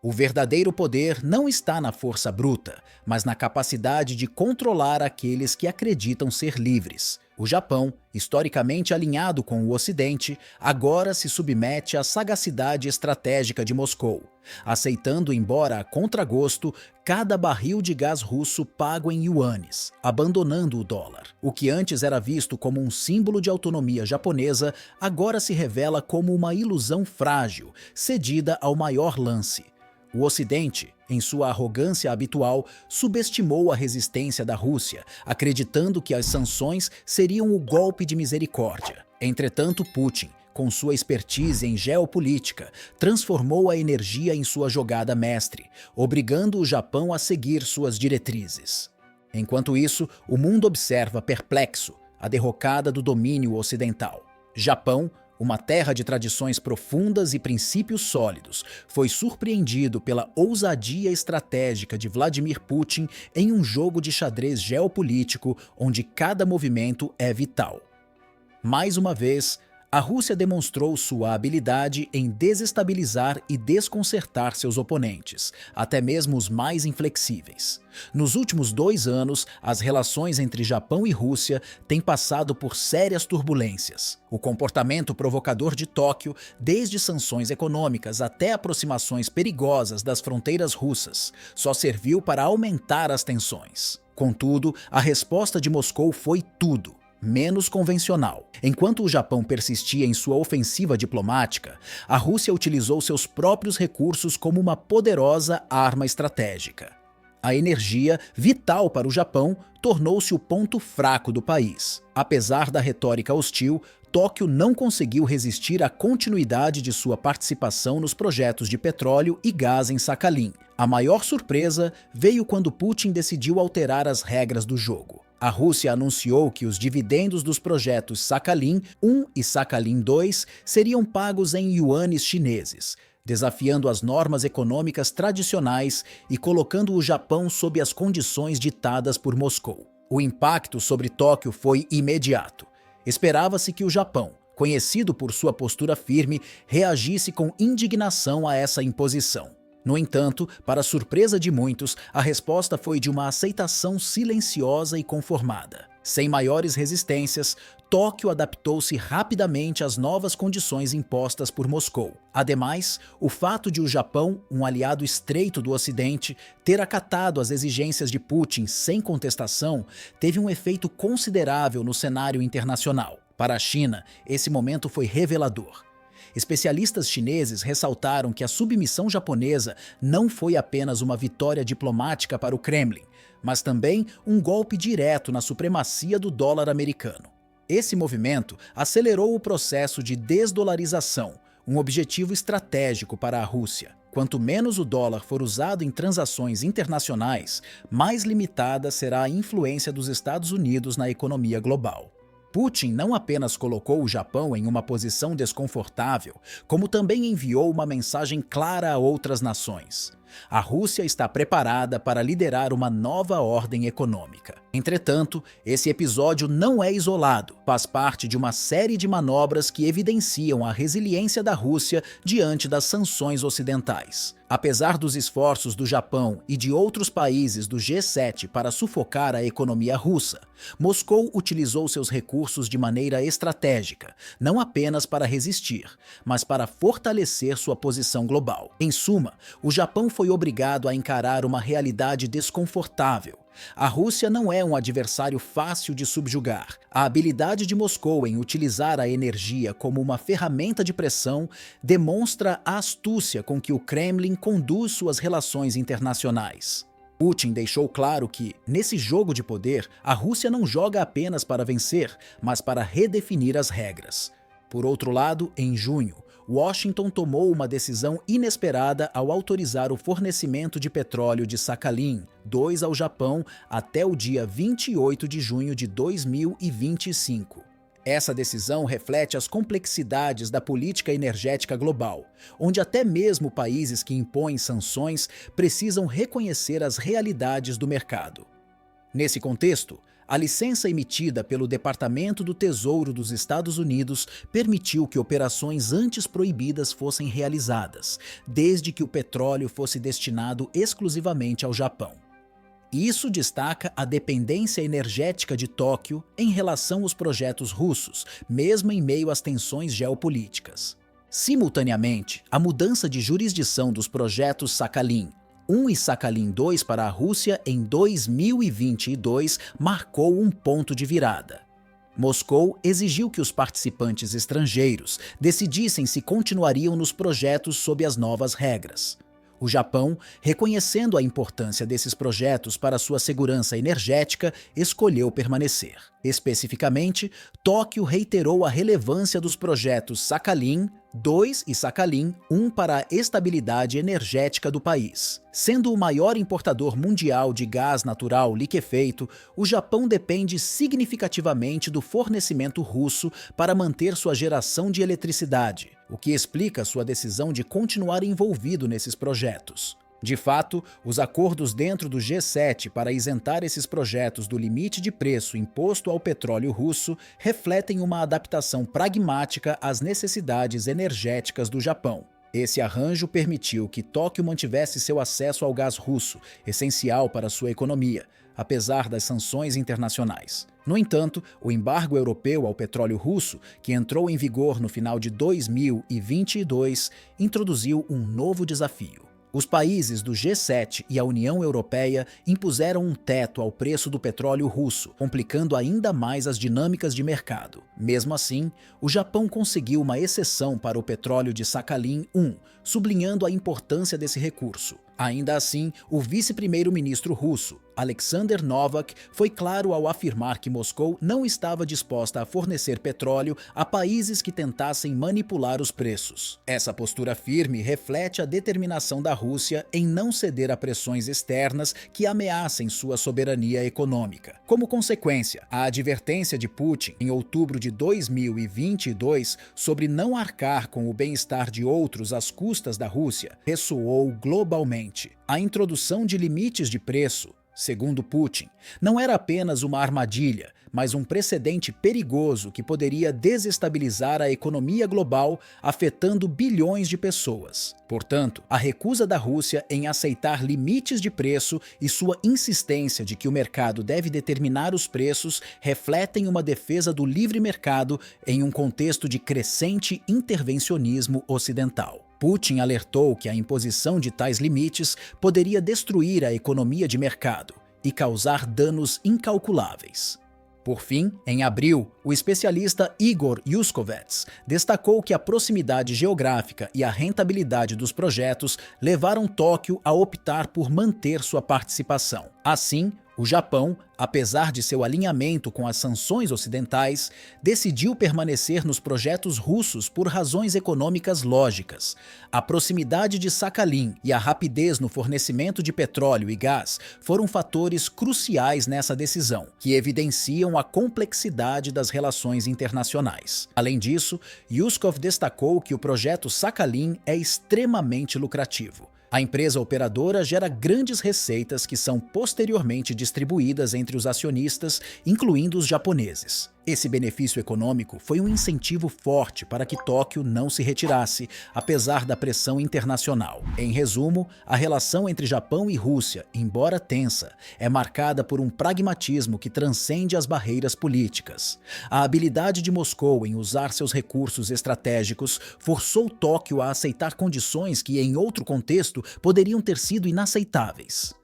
O verdadeiro poder não está na força bruta, mas na capacidade de controlar aqueles que acreditam ser livres. O Japão, historicamente alinhado com o Ocidente, agora se submete à sagacidade estratégica de Moscou, aceitando, embora a contragosto, cada barril de gás russo pago em yuanes, abandonando o dólar. O que antes era visto como um símbolo de autonomia japonesa, agora se revela como uma ilusão frágil, cedida ao maior lance. O Ocidente, em sua arrogância habitual, subestimou a resistência da Rússia, acreditando que as sanções seriam o golpe de misericórdia. Entretanto, Putin, com sua expertise em geopolítica, transformou a energia em sua jogada mestre, obrigando o Japão a seguir suas diretrizes. Enquanto isso, o mundo observa perplexo a derrocada do domínio ocidental. Japão, uma terra de tradições profundas e princípios sólidos, foi surpreendido pela ousadia estratégica de Vladimir Putin em um jogo de xadrez geopolítico onde cada movimento é vital. Mais uma vez, a Rússia demonstrou sua habilidade em desestabilizar e desconcertar seus oponentes, até mesmo os mais inflexíveis. Nos últimos 2 anos, as relações entre Japão e Rússia têm passado por sérias turbulências. O comportamento provocador de Tóquio, desde sanções econômicas até aproximações perigosas das fronteiras russas, só serviu para aumentar as tensões. Contudo, a resposta de Moscou foi tudo menos convencional. Enquanto o Japão persistia em sua ofensiva diplomática, a Rússia utilizou seus próprios recursos como uma poderosa arma estratégica. A energia, vital para o Japão, tornou-se o ponto fraco do país. Apesar da retórica hostil, Tóquio não conseguiu resistir à continuidade de sua participação nos projetos de petróleo e gás em Sakhalin. A maior surpresa veio quando Putin decidiu alterar as regras do jogo. A Rússia anunciou que os dividendos dos projetos Sakhalin 1 e Sakhalin 2 seriam pagos em yuanes chineses, desafiando as normas econômicas tradicionais e colocando o Japão sob as condições ditadas por Moscou. O impacto sobre Tóquio foi imediato. Esperava-se que o Japão, conhecido por sua postura firme, reagisse com indignação a essa imposição. No entanto, para surpresa de muitos, a resposta foi de uma aceitação silenciosa e conformada. Sem maiores resistências, Tóquio adaptou-se rapidamente às novas condições impostas por Moscou. Ademais, o fato de o Japão, um aliado estreito do Ocidente, ter acatado as exigências de Putin sem contestação, teve um efeito considerável no cenário internacional. Para a China, esse momento foi revelador. Especialistas chineses ressaltaram que a submissão japonesa não foi apenas uma vitória diplomática para o Kremlin, mas também um golpe direto na supremacia do dólar americano. Esse movimento acelerou o processo de desdolarização, um objetivo estratégico para a Rússia. Quanto menos o dólar for usado em transações internacionais, mais limitada será a influência dos Estados Unidos na economia global. Putin não apenas colocou o Japão em uma posição desconfortável, como também enviou uma mensagem clara a outras nações. A Rússia está preparada para liderar uma nova ordem econômica. Entretanto, esse episódio não é isolado, faz parte de uma série de manobras que evidenciam a resiliência da Rússia diante das sanções ocidentais. Apesar dos esforços do Japão e de outros países do G7 para sufocar a economia russa, Moscou utilizou seus recursos de maneira estratégica, não apenas para resistir, mas para fortalecer sua posição global. Em suma, o Japão foi obrigado a encarar uma realidade desconfortável. A Rússia não é um adversário fácil de subjugar. A habilidade de Moscou em utilizar a energia como uma ferramenta de pressão demonstra a astúcia com que o Kremlin conduz suas relações internacionais. Putin deixou claro que, nesse jogo de poder, a Rússia não joga apenas para vencer, mas para redefinir as regras. Por outro lado, em junho, Washington tomou uma decisão inesperada ao autorizar o fornecimento de petróleo de Sakhalin 2 ao Japão até o dia 28 de junho de 2025. Essa decisão reflete as complexidades da política energética global, onde até mesmo países que impõem sanções precisam reconhecer as realidades do mercado. Nesse contexto, A licença emitida pelo Departamento do Tesouro dos Estados Unidos permitiu que operações antes proibidas fossem realizadas, desde que o petróleo fosse destinado exclusivamente ao Japão. Isso destaca a dependência energética de Tóquio em relação aos projetos russos, mesmo em meio às tensões geopolíticas. Simultaneamente, a mudança de jurisdição dos projetos Sakhalin 1 e Sakhalin 2 para a Rússia em 2022 marcou um ponto de virada. Moscou exigiu que os participantes estrangeiros decidissem se continuariam nos projetos sob as novas regras. O Japão, reconhecendo a importância desses projetos para sua segurança energética, escolheu permanecer. Especificamente, Tóquio reiterou a relevância dos projetos Sakhalin 2 e Sakhalin 1 para a estabilidade energética do país. Sendo o maior importador mundial de gás natural liquefeito, o Japão depende significativamente do fornecimento russo para manter sua geração de eletricidade, o que explica sua decisão de continuar envolvido nesses projetos. De fato, os acordos dentro do G7 para isentar esses projetos do limite de preço imposto ao petróleo russo refletem uma adaptação pragmática às necessidades energéticas do Japão. Esse arranjo permitiu que Tóquio mantivesse seu acesso ao gás russo, essencial para sua economia, apesar das sanções internacionais. No entanto, o embargo europeu ao petróleo russo, que entrou em vigor no final de 2022, introduziu um novo desafio. Os países do G7 e a União Europeia impuseram um teto ao preço do petróleo russo, complicando ainda mais as dinâmicas de mercado. Mesmo assim, o Japão conseguiu uma exceção para o petróleo de Sakhalin 1, sublinhando a importância desse recurso. Ainda assim, o vice-primeiro-ministro russo, Alexander Novak, foi claro ao afirmar que Moscou não estava disposta a fornecer petróleo a países que tentassem manipular os preços. Essa postura firme reflete a determinação da Rússia em não ceder a pressões externas que ameacem sua soberania econômica. Como consequência, a advertência de Putin, em outubro de 2022, sobre não arcar com o bem-estar de outros às custas da Rússia, ressoou globalmente. A introdução de limites de preço, segundo Putin, não era apenas uma armadilha, mas um precedente perigoso que poderia desestabilizar a economia global, afetando bilhões de pessoas. Portanto, a recusa da Rússia em aceitar limites de preço e sua insistência de que o mercado deve determinar os preços refletem uma defesa do livre mercado em um contexto de crescente intervencionismo ocidental. Putin alertou que a imposição de tais limites poderia destruir a economia de mercado e causar danos incalculáveis. Por fim, em abril, o especialista Igor Yushkovets destacou que a proximidade geográfica e a rentabilidade dos projetos levaram Tóquio a optar por manter sua participação. Assim, o Japão, apesar de seu alinhamento com as sanções ocidentais, decidiu permanecer nos projetos russos por razões econômicas lógicas. A proximidade de Sakhalin e a rapidez no fornecimento de petróleo e gás foram fatores cruciais nessa decisão, que evidenciam a complexidade das relações internacionais. Além disso, Yushkov destacou que o projeto Sakhalin é extremamente lucrativo. A empresa operadora gera grandes receitas que são posteriormente distribuídas entre os acionistas, incluindo os japoneses. Esse benefício econômico foi um incentivo forte para que Tóquio não se retirasse, apesar da pressão internacional. Em resumo, a relação entre Japão e Rússia, embora tensa, é marcada por um pragmatismo que transcende as barreiras políticas. A habilidade de Moscou em usar seus recursos estratégicos forçou Tóquio a aceitar condições que, em outro contexto, poderiam ter sido inaceitáveis.